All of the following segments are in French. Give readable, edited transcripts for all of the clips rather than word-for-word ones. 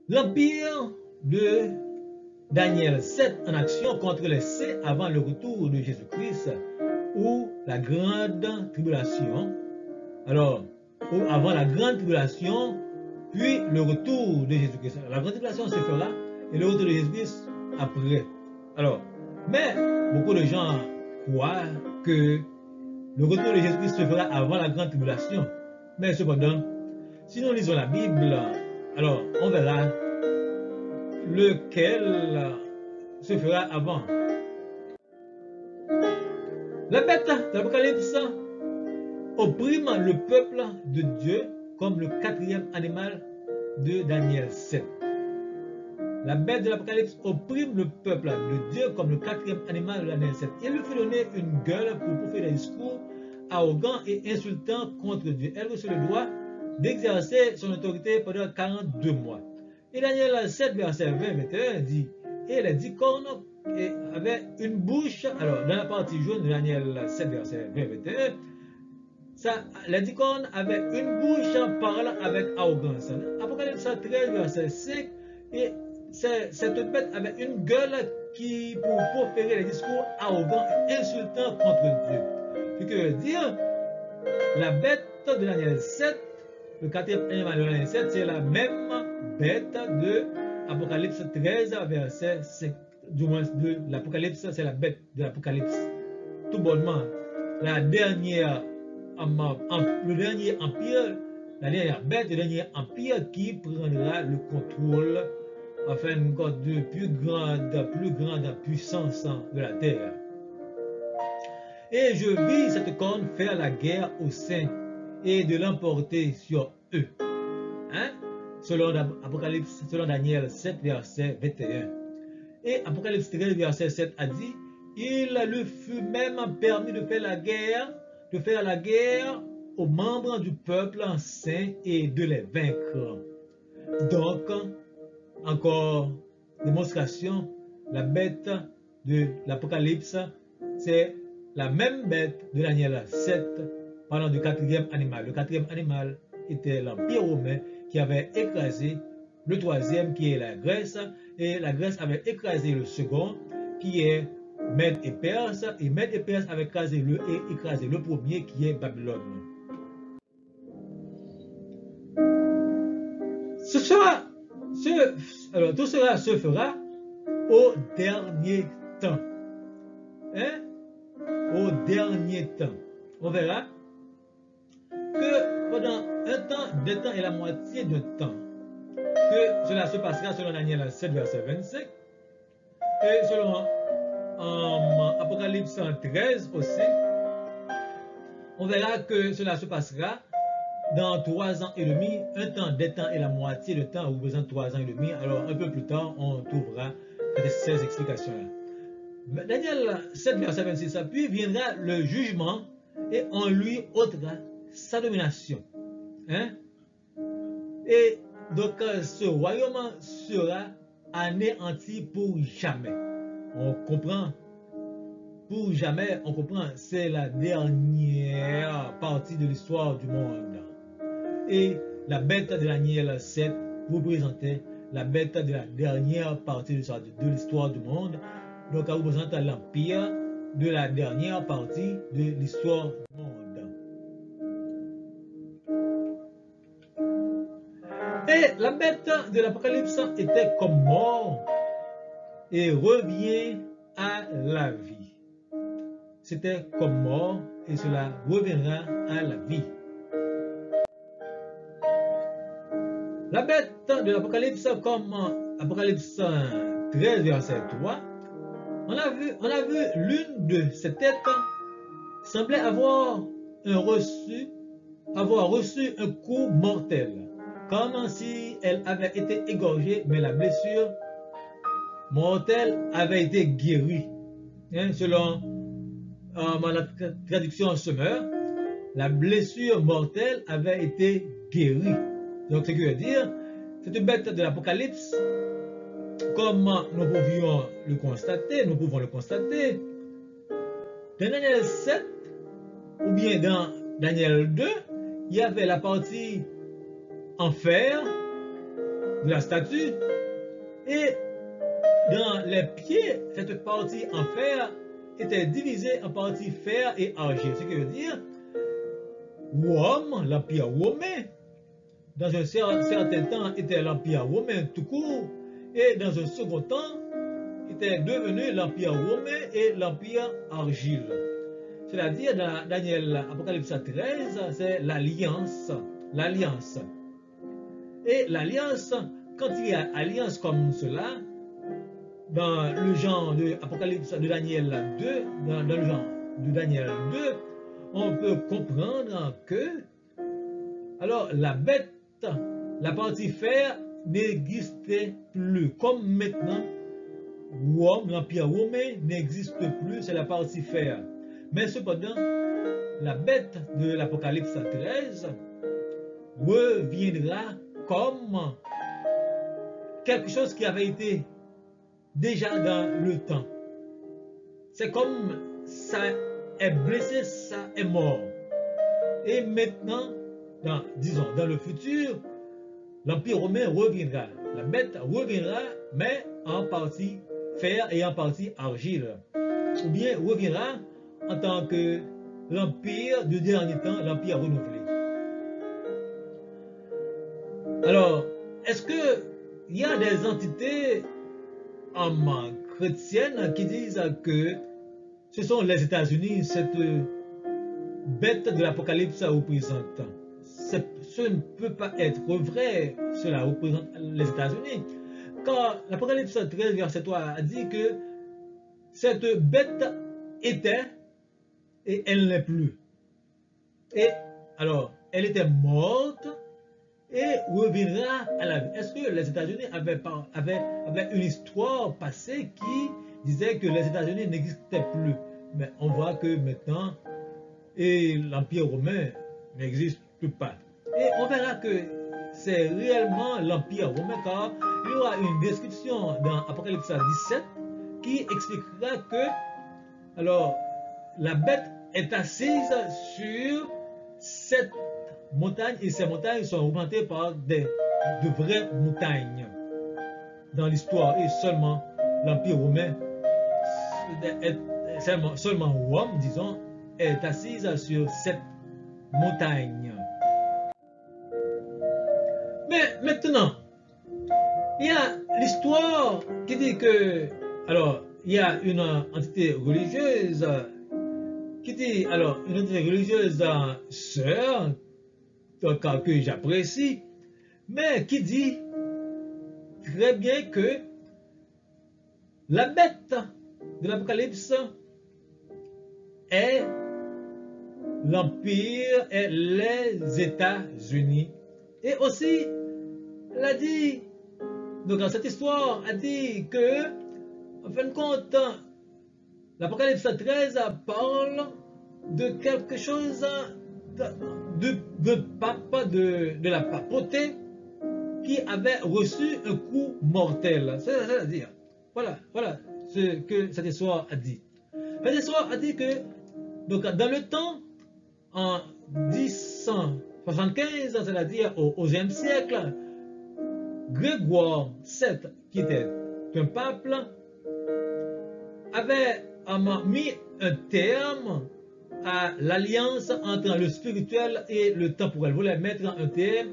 L'empire de Daniel 7 en action contre les saints avant le retour de Jésus-Christ ou la grande tribulation. Alors, ou avant la grande tribulation, puis le retour de Jésus-Christ. La grande tribulation se fera et le retour de Jésus-Christ après. Alors, mais beaucoup de gens croient que le retour de Jésus-Christ se fera avant la grande tribulation. Mais cependant, si nous lisons la Bible, alors on verra lequel se fera avant. La bête de l'Apocalypse opprime le peuple de Dieu comme le quatrième animal de Daniel 7. La bête de l'Apocalypse opprime le peuple de Dieu comme le quatrième animal de Daniel 7. Il lui fut donné une gueule pour proférer des discours arrogants et insultants contre Dieu. Elle reçut le droit d'exercer son autorité pendant 42 mois. Et Daniel 7, verset 20-21 dit, et les 10 cornes avaient une bouche. Alors, dans la partie jaune de Daniel 7, verset 20-21, les 10 cornes avaient une bouche parlant avec arrogance. Apocalypse 13, verset 5, et cette bête avait une gueule qui pour proférer les discours arrogants et insultants contre Dieu. Ce que veut dire, la bête de Daniel 7, le quatrième animal de Daniel 7, c'est la même bête de Apocalypse 13, verset 5. Du moins de l'Apocalypse, c'est la bête de l'Apocalypse. Tout bonnement, le dernier empire, la dernière bête, le dernier empire qui prendra le contrôle afin de plus grande puissance de la terre. Et je vis cette corne faire la guerre aux saints et de l'emporter sur eux. Hein? Selon Daniel 7, verset 21. Et Apocalypse 13, verset 7 a dit, il lui fut même permis de faire la guerre aux membres du peuple saint et de les vaincre. Donc, encore démonstration, la bête de l'Apocalypse, c'est la même bête de Daniel 7 parlant du quatrième animal. Le quatrième animal était l'Empire romain qui avait écrasé le troisième qui est la Grèce, et la Grèce avait écrasé le second qui est Mède et Perse, et Mède et Perse avaient écrasé le premier qui est Babylone. Tout cela se fera au dernier temps. Hein? Au dernier temps. On verra que pendant un temps, 2 temps et la moitié de temps, que cela se passera selon Daniel 7, verset 25, et selon Apocalypse 13 aussi, on verra que cela se passera dans 3 ans et demi, un temps, 2 temps et la moitié de temps représente 3 ans et demi. Alors un peu plus tard, on trouvera ces explications-là. Daniel 7, verset 26, puis viendra le jugement et on lui ôtera sa domination. Hein? Et donc ce royaume sera anéanti pour jamais. On comprend? Pour jamais, on comprend, c'est la dernière partie de l'histoire du monde. Et la bête de Daniel 7 représentait la bête de la dernière partie de l'histoire du monde. Donc, elle représente l'empire de la dernière partie de l'histoire du monde. Et la bête de l'Apocalypse était comme mort et revient à la vie. C'était comme mort et cela reviendra à la vie. La bête de l'Apocalypse, comme Apocalypse 13, verset 3, on a vu l'une de ces têtes semblait avoir reçu un coup mortel, comme si elle avait été égorgée, mais la blessure mortelle avait été guérie. Selon la traduction Sommer, la blessure mortelle avait été guérie. Donc, ce qui veut dire, cette bête de l'Apocalypse, comme nous pouvons le constater, dans Daniel 7 ou bien dans Daniel 2, il y avait la partie enfer de la statue. Et dans les pieds, cette partie en fer était divisée en parties fer et argile. Ce qui veut dire, Rome, l'Empire romain, dans un certain temps, était l'Empire romain tout court. Et dans un second temps, était devenu l'Empire romain et l'Empire argile. C'est-à-dire, dans Daniel, Apocalypse 13, c'est l'alliance. L'alliance. Et l'alliance, quand il y a alliance comme cela, dans le genre de Apocalypse de Daniel 2, dans le genre de Daniel 2, on peut comprendre que, alors, la bête, la partie fer, n'existait plus. Comme maintenant, Rome, l'Empire romain n'existe plus, c'est la partie fer. Mais cependant, la bête de l'Apocalypse 13 reviendra comme quelque chose qui avait été déjà dans le temps. C'est comme ça est blessé, ça est mort. Et maintenant, disons, dans le futur, l'Empire romain reviendra. La bête reviendra, mais en partie fer et en partie argile. Ou bien reviendra en tant que l'Empire du dernier temps, l'Empire renouvelé. Alors, est-ce qu'il y a des entités chrétiennes qui disent que ce sont les États-Unis, cette bête de l'Apocalypse représente? Ce ne peut pas être vrai, cela représente les États-Unis. Car l'Apocalypse 13, verset 3 a dit que cette bête était et elle n'est plus. Et alors, elle était morte et reviendra à la vie. Est-ce que les États-Unis avaient une histoire passée qui disait que les États-Unis n'existaient plus? Mais on voit que maintenant, et l'Empire romain n'existe pas. Et on verra que c'est réellement l'Empire romain, car il y aura une description dans Apocalypse 17 qui expliquera que, alors, la bête est assise sur cette montagne et ces montagnes sont représentées par de vraies montagnes dans l'histoire. Et seulement l'Empire romain, seulement Rome, disons, est assise sur cette montagne. Mais maintenant, il y a l'histoire qui dit que, alors, il y a une entité religieuse qui dit, alors, une entité religieuse sœur, que j'apprécie, mais qui dit très bien que la bête de l'Apocalypse est l'Empire et les États-Unis. Et aussi, elle a dit, donc dans cette histoire, a dit que, en fin de compte, l'Apocalypse 13 parle de quelque chose de pape, de la papauté, qui avait reçu un coup mortel. C'est-à-dire, voilà ce que cette histoire a dit. Cette histoire a dit que, donc, dans le temps, en 1075, c'est-à-dire au XIe siècle, Grégoire VII, qui était un pape, avait mis un terme à l'alliance entre le spirituel et le temporel. Il voulait mettre un terme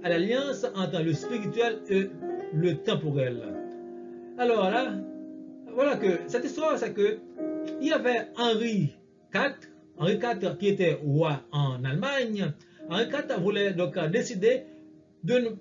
à l'alliance entre le spirituel et le temporel. Alors là, voilà que cette histoire, c'est que il y avait Henri IV qui était roi en Allemagne. Henri IV voulait donc décider de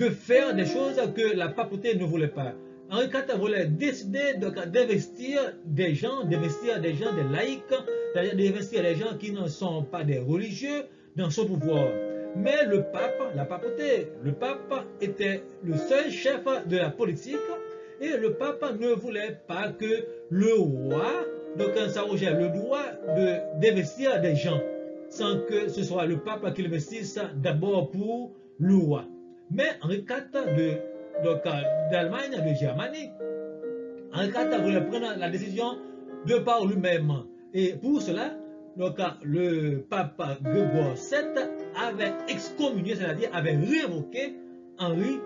faire des choses que la papauté ne voulait pas. Henri IV voulait décider d'investir des gens, des laïcs, c'est-à-dire d'investir des gens qui ne sont pas des religieux dans son pouvoir. Mais le pape, la papauté, le pape était le seul chef de la politique et le pape ne voulait pas que le roi s'arrogeait le droit d'investir des gens sans que ce soit le pape qui l'investisse d'abord pour le roi. Mais Henri IV d'Allemagne, de Germanie, Henri IV voulait prendre la décision de par lui-même. Et pour cela, le pape Grégoire VII avait excommunié, c'est-à-dire avait révoqué Henri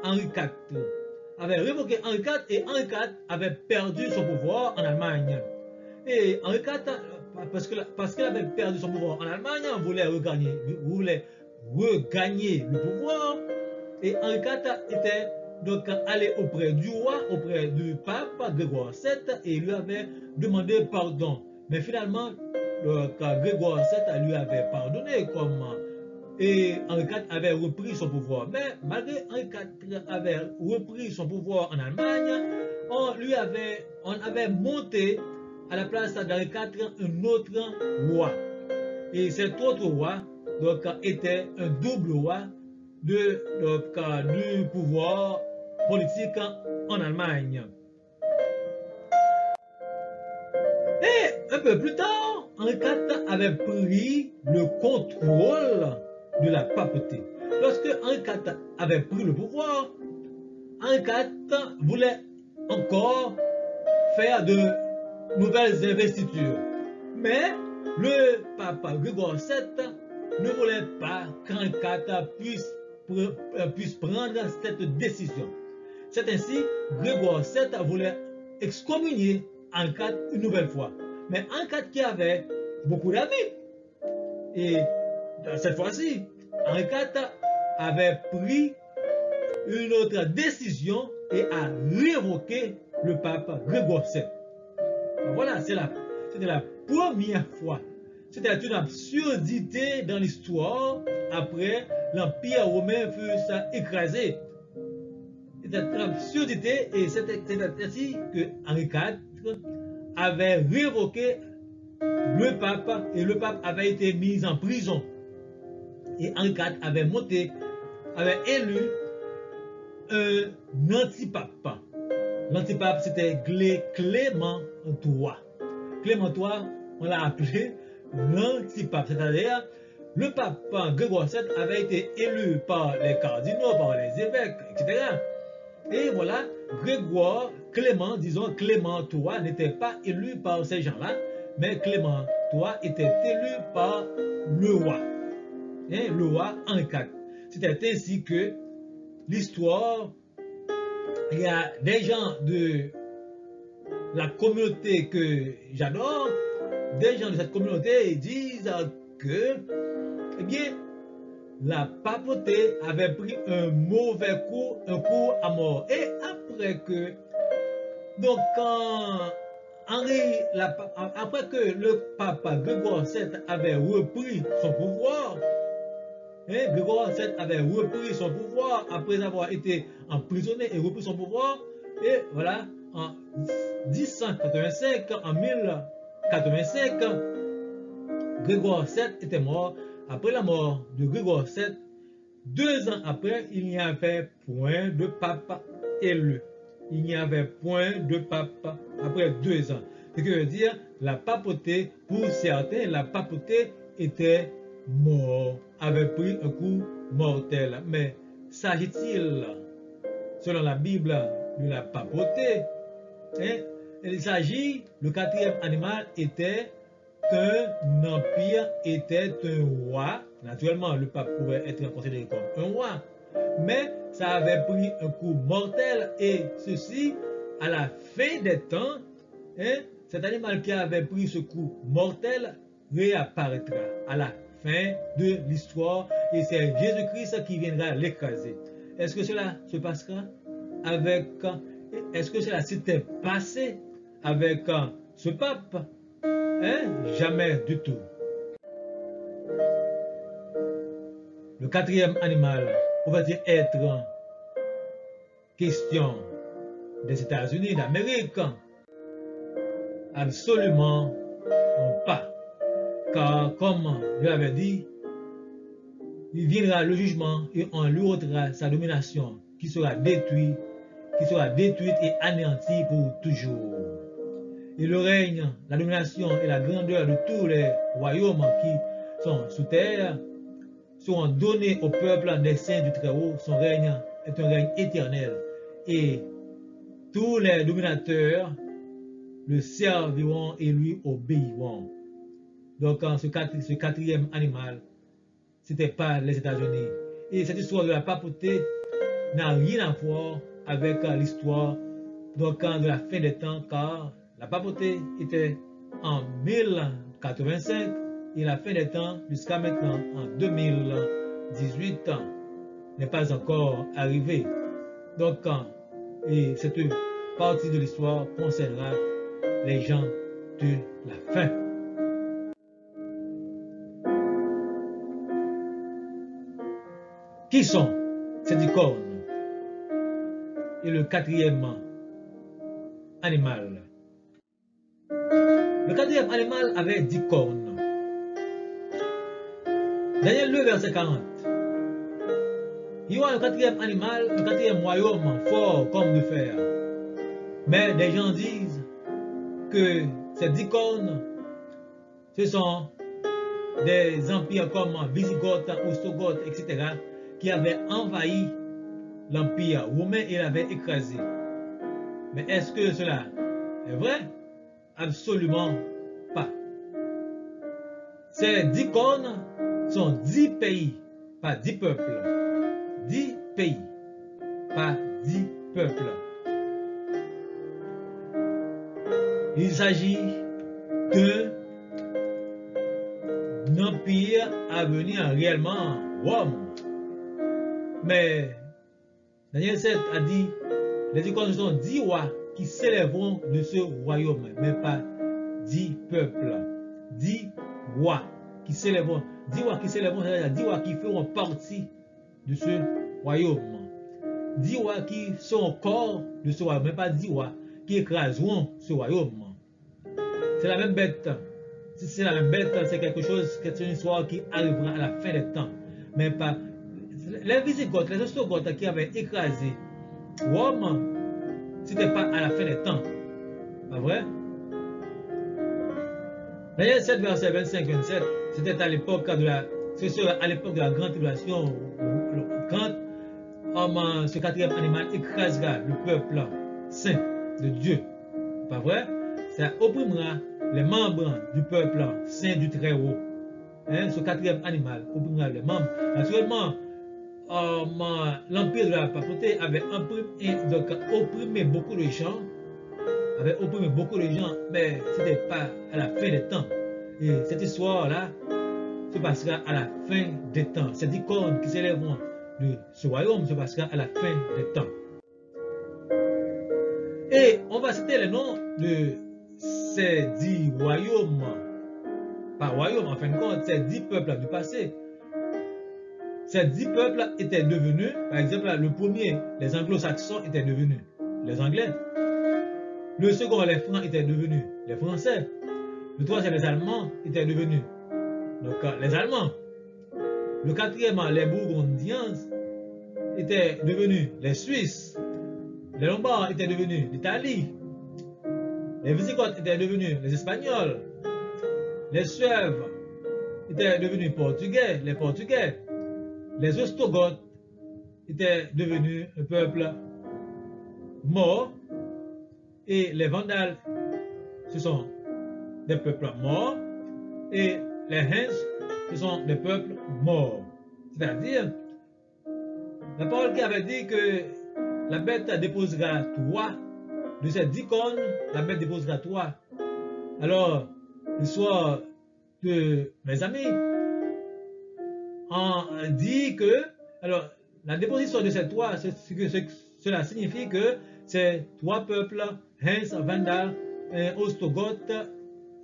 IV avait révoqué Henri IV et Henri IV avait perdu son pouvoir en Allemagne. Et Henri IV, parce qu'il avait perdu son pouvoir en Allemagne, voulait regagner le pouvoir. Et Henri IV était donc allé auprès du roi, auprès du pape Grégoire VII, et lui avait demandé pardon. Mais finalement, Grégoire VII lui avait pardonné, et Henri IV avait repris son pouvoir. Mais malgré Henri IV avait repris son pouvoir en Allemagne, on avait monté à la place d'Henri IV un autre roi. Et cet autre roi donc, était un double roi du pouvoir politique en Allemagne. Et un peu plus tard, Henri IV avait pris le contrôle de la papauté. Lorsque Henri IV avait pris le pouvoir, Henri IV voulait encore faire de nouvelles investitures. Mais le pape Grégoire VII ne voulait pas qu'Henri IV puisse prendre cette décision. C'est ainsi que Grégoire VII voulait excommunier Henri IV une nouvelle fois. Mais Henri IV qui avait beaucoup d'amis. Et cette fois-ci, Henri IV avait pris une autre décision et a révoqué le pape Grégoire VII. Voilà, c'était la première fois. C'était une absurdité dans l'histoire après l'Empire romain fut écrasé. C'était une absurdité et c'était ainsi que Henri IV avait révoqué le pape et le pape avait été mis en prison. Et Henri IV avait élu un antipape. L'antipape c'était Clément III. Clément III, on l'a appelé l'antipape, c'est-à-dire le pape Grégoire VII avait été élu par les cardinaux, par les évêques, etc. Et voilà, Clément III n'était pas élu par ces gens-là, mais Clément III était élu par le roi, le roi Henri IV. C'était ainsi que l'histoire, il y a des gens de la communauté que j'adore, des gens de cette communauté disent que, eh bien, la papauté avait pris un mauvais coup, un coup à mort. Et après que, donc, après que le pape Grégoire VII avait repris son pouvoir, Grégoire VII avait repris son pouvoir après avoir été emprisonné et repris son pouvoir, et voilà, en 1085, en 1085, Grégoire VII était mort. Après la mort de Grégoire VII, 2 ans après, il n'y avait point de pape élu. Il n'y avait point de pape après 2 ans. Ce qui veut dire, la papauté, pour certains, la papauté était morte, avait pris un coup mortel. Mais s'agit-il, selon la Bible, de la papauté? Il s'agit, le 4e animal était un empire, était un roi. Naturellement, le pape pouvait être considéré comme un roi, mais ça avait pris un coup mortel et ceci, à la fin des temps, cet animal qui avait pris ce coup mortel réapparaîtra à la fin de l'histoire et c'est Jésus-Christ qui viendra l'écraser. Est-ce que cela se passera avec, est-ce que cela s'était passé avec ce pape? Jamais du tout. Le 4e animal pouvait-il être question des États-Unis d'Amérique? Absolument pas. Car comme je l'avais dit, il viendra le jugement et on lui ôtera sa domination qui sera détruite et anéantie pour toujours. Et le règne, la domination et la grandeur de tous les royaumes qui sont sous terre seront donnés au peuple des saints du Très-Haut. Son règne est un règne éternel. Et tous les dominateurs le serviront et lui obéiront. Donc, ce 4e animal, ce n'était pas les États-Unis. Et cette histoire de la papauté n'a rien à voir avec l'histoire donc, de la fin des temps, car la papauté était en 1085 et la fin des temps jusqu'à maintenant en 2018 n'est pas encore arrivée. Donc, et cette partie de l'histoire concernera les gens de la fin. Qui sont ces 10 cornes et le quatrième animal? Le quatrième animal avait 10 cornes. Daniel 2, verset 40. Il y aura un quatrième animal, un quatrième royaume fort comme de fer. Mais des gens disent que ces 10 cornes, ce sont des empires comme Visigoth, Ostrogoth, etc., qui avaient envahi l'empire romain et l'avaient écrasé. Mais est-ce que cela est vrai? Absolument pas. Ces 10 cornes sont 10 pays, pas 10 peuples. 10 pays, pas 10 peuples. Il s'agit d'un empire à venir réellement Rome. Mais Daniel 7 a dit, les 10 cornes sont 10 rois qui s'élèveront de ce royaume, mais pas 10 peuples. 10 rois qui s'élèveront. 10 rois qui s'élèveront, c'est-à-dire 10 rois qui feront partie de ce royaume. 10 rois qui sont au corps de ce royaume, mais pas 10 rois qui écraseront ce royaume. C'est la même bête. Si c'est la même bête, c'est quelque chose, c'est une histoire qui arrivera à la fin des temps. Mais pas. Les Visigoths, les Ostrogoths qui avaient écrasé Rome, c'était pas à la fin des temps. Pas vrai? Daniel 7, verset 25-27, c'était à l'époque de la. À l'époque de la grande tribulation, quand ce quatrième animal écrasera le peuple saint de Dieu. Pas vrai? Ça opprimera les membres du peuple saint du Très-Haut. Ce quatrième animal opprimera les membres. Naturellement, l'empire de la papauté avait opprimé beaucoup de gens. Mais ce n'était pas à la fin des temps. Et cette histoire-là se passera à la fin des temps. Ces 10 cornes qui s'élèveront de ce royaume se passera à la fin des temps. Et on va citer les noms de ces 10 royaumes. Pas royaumes, en fin de compte, ces 10 peuples du passé. Ces 10 peuples étaient devenus, par exemple, le premier, les anglo-saxons étaient devenus les anglais. Le second, les francs étaient devenus les français. Le troisième, les allemands étaient devenus donc, les allemands. Le quatrième, les bourgondiens étaient devenus les suisses. Les lombards étaient devenus l'Italie. Les visigoths étaient devenus les espagnols. Les suèves étaient devenus les portugais. Les ostrogoths étaient devenus un peuple mort. Et les vandales, ce sont des peuples morts. Et les Huns, ce sont des peuples morts. C'est-à-dire, la parole qui avait dit que la bête déposera 3 de ces 10 cornes, la bête déposera 3. Alors, l'histoire de mes amis en dit que, alors, la déposition de ces 3, cela signifie que ces 3 peuples, Huns, Vandal et Ostrogoths,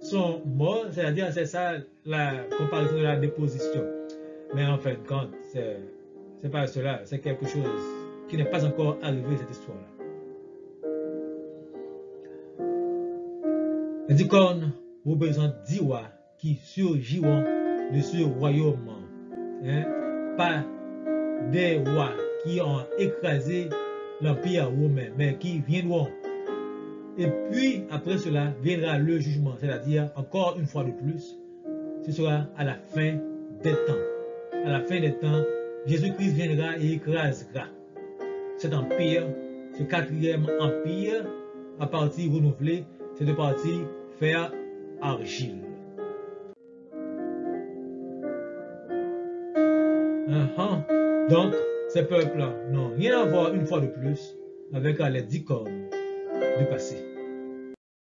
sont morts, c'est-à-dire c'est ça la comparaison de la déposition. Mais en fin de compte, c'est pas cela, c'est quelque chose qui n'est pas encore arrivé, cette histoire-là. Les 10 cornes représentent 10 rois qui surgiront de ce royaume. Pas des rois qui ont écrasé l'empire romain, mais qui viendront. Et puis, après cela, viendra le jugement, c'est-à-dire, encore une fois de plus, ce sera à la fin des temps. À la fin des temps, Jésus-Christ viendra et écrasera cet empire, ce quatrième empire, à partie renouvelée, cette partie fer argile. Donc, ces peuples n'ont rien à voir une fois de plus avec les 10 cornes du passé.